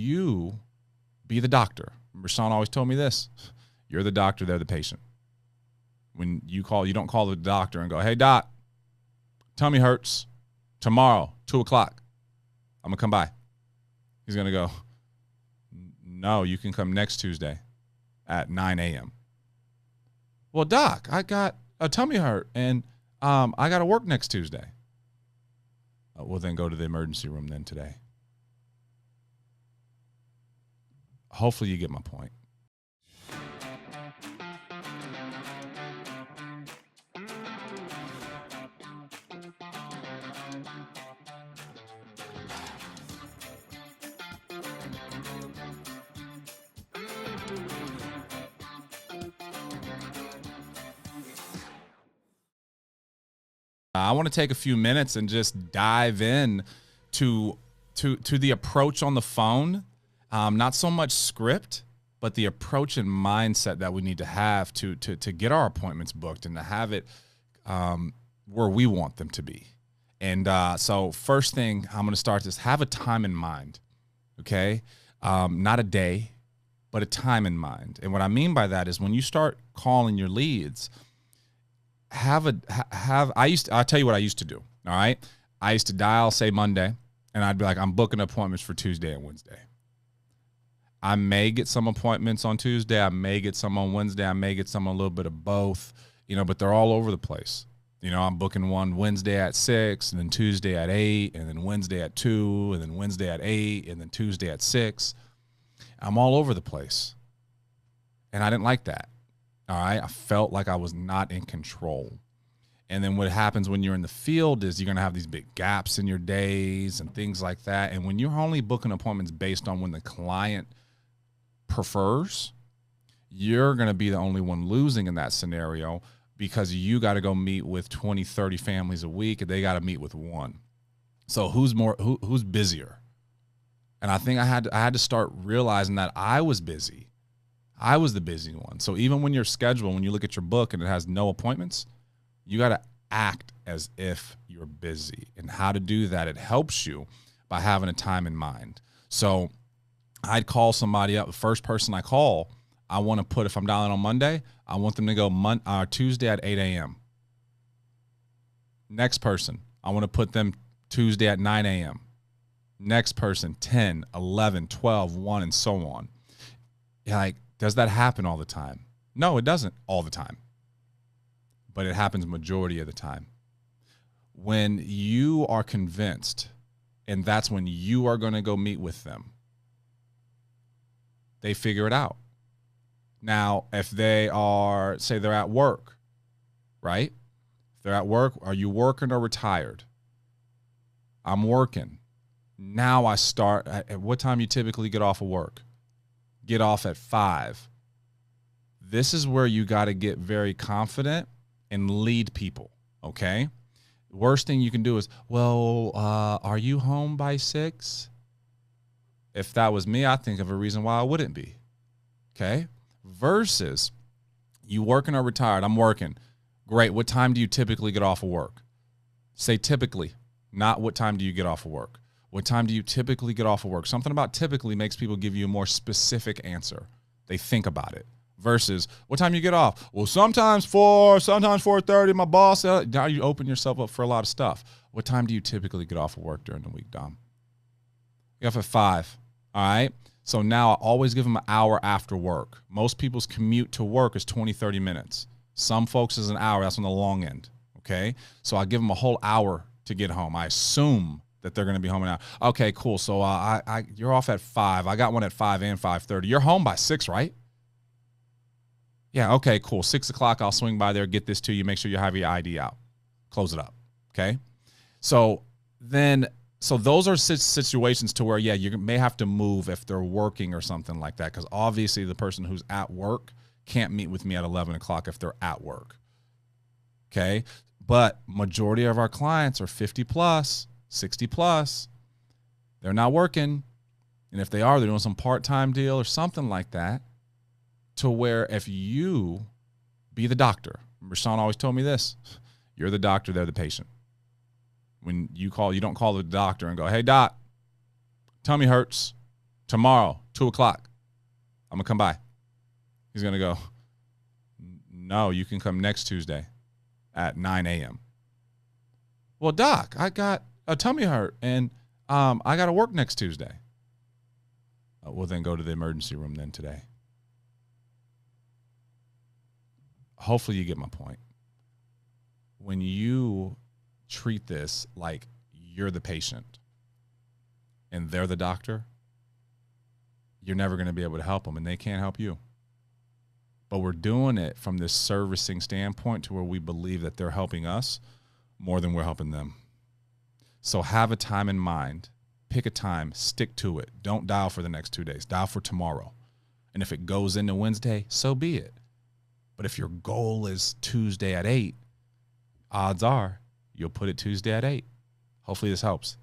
you be the doctor. Rashawn always told me this. You're the doctor, they're the patient. When you call, you don't call the doctor and go, hey, doc, tummy hurts. Tomorrow, 2 o'clock. I'm going to come by. He's going to go, no, you can come next Tuesday at 9 a.m. Well, doc, I got a tummy hurt, and I got to work next Tuesday. Well, then go to the emergency room then today. Hopefully you get my point. I want to take a few minutes and just dive in to the approach on the phone. Not so much script, but the approach and mindset that we need to have to get our appointments booked and to have it where we want them to be. And so first thing, I'm going to start this, have a time in mind, okay? Not a day, but a time in mind. And what I mean by that is when you start calling your leads, I'll tell you what I used to do, all right? I used to dial, say, Monday, and I'd be like, I'm booking appointments for Tuesday and Wednesday. I may get some appointments on Tuesday. I may get some on Wednesday. I may get some on a little bit of both, but they're all over the place. I'm booking one Wednesday at 6, and then Tuesday at 8, and then Wednesday at 2, and then Wednesday at 8, and then Tuesday at 6. I'm all over the place, and I didn't like that. All right, I felt like I was not in control. And then what happens when you're in the field is you're going to have these big gaps in your days and things like that. And when you're only booking appointments based on when the client prefers, you're going to be the only one losing in that scenario because you got to go meet with 20, 30 families a week and they got to meet with one. So who's busier? And I think I had to start realizing that I was busy. I was the busy one. So even when you're scheduled, when you look at your book and it has no appointments, you got to act as if you're busy. And how to do that, it helps you by having a time in mind. So I'd call somebody up. The first person I call, I want to put, if I'm dialing on Monday, I want them to go Tuesday at 8 a.m. Next person, I want to put them Tuesday at 9 a.m. Next person, 10, 11, 12, 1, and so on. Does that happen all the time? No, it doesn't all the time. But it happens majority of the time. When you are convinced, and that's when you are going to go meet with them, they figure it out. Now, if they are, say they're at work, right? If they're at work, are you working or retired? I'm working. Now I start, at what time you typically get off of work? Get off at 5. This is where you got to get very confident and lead people, okay? Worst thing you can do is, are you home by 6? If that was me, I think of a reason why I wouldn't be, okay? Versus you working or retired, I'm working. Great, what time do you typically get off of work? Say typically, not what time do you get off of work. What time do you typically get off of work? Something about typically makes people give you a more specific answer. They think about it. Versus, what time you get off? Well, sometimes 4, sometimes 4:30. My boss, now you open yourself up for a lot of stuff. What time do you typically get off of work during the week, Dom? Get off at 5, all right? So now I always give them an hour after work. Most people's commute to work is 20, 30 minutes. Some folks is an hour. That's on the long end, okay? So I give them a whole hour to get home. I assume that they're going to be home an hour. Okay, cool. So you're off at 5. I got one at 5 and 5:30. You're home by 6, right? Yeah, okay, cool. 6 o'clock, I'll swing by there, get this to you, make sure you have your ID out. Close it up, okay? So those are situations to where, yeah, you may have to move if they're working or something like that, because obviously the person who's at work can't meet with me at 11 o'clock if they're at work, okay? But majority of our clients are 50 plus, 60 plus. They're not working. And if they are, they're doing some part-time deal or something like that, to where if you be the doctor, Rashawn always told me this, you're the doctor, they're the patient. When you call, you don't call the doctor and go, hey, doc, tummy hurts. tomorrow, 2:00. I'm going to come by. He's going to go, no, you can come next Tuesday at 9 a.m. Well, doc, I got a tummy hurt, and I got to work next Tuesday. Well, then go to the emergency room then today. Hopefully you get my point. When you treat this like you're the patient and they're the doctor, you're never going to be able to help them, and they can't help you. But we're doing it from this servicing standpoint to where we believe that they're helping us more than we're helping them. So have a time in mind. Pick a time. Stick to it. Don't dial for the next 2 days. Dial for tomorrow. And if it goes into Wednesday, so be it. But if your goal is Tuesday at 8, odds are you'll put it Tuesday at 8. Hopefully this helps.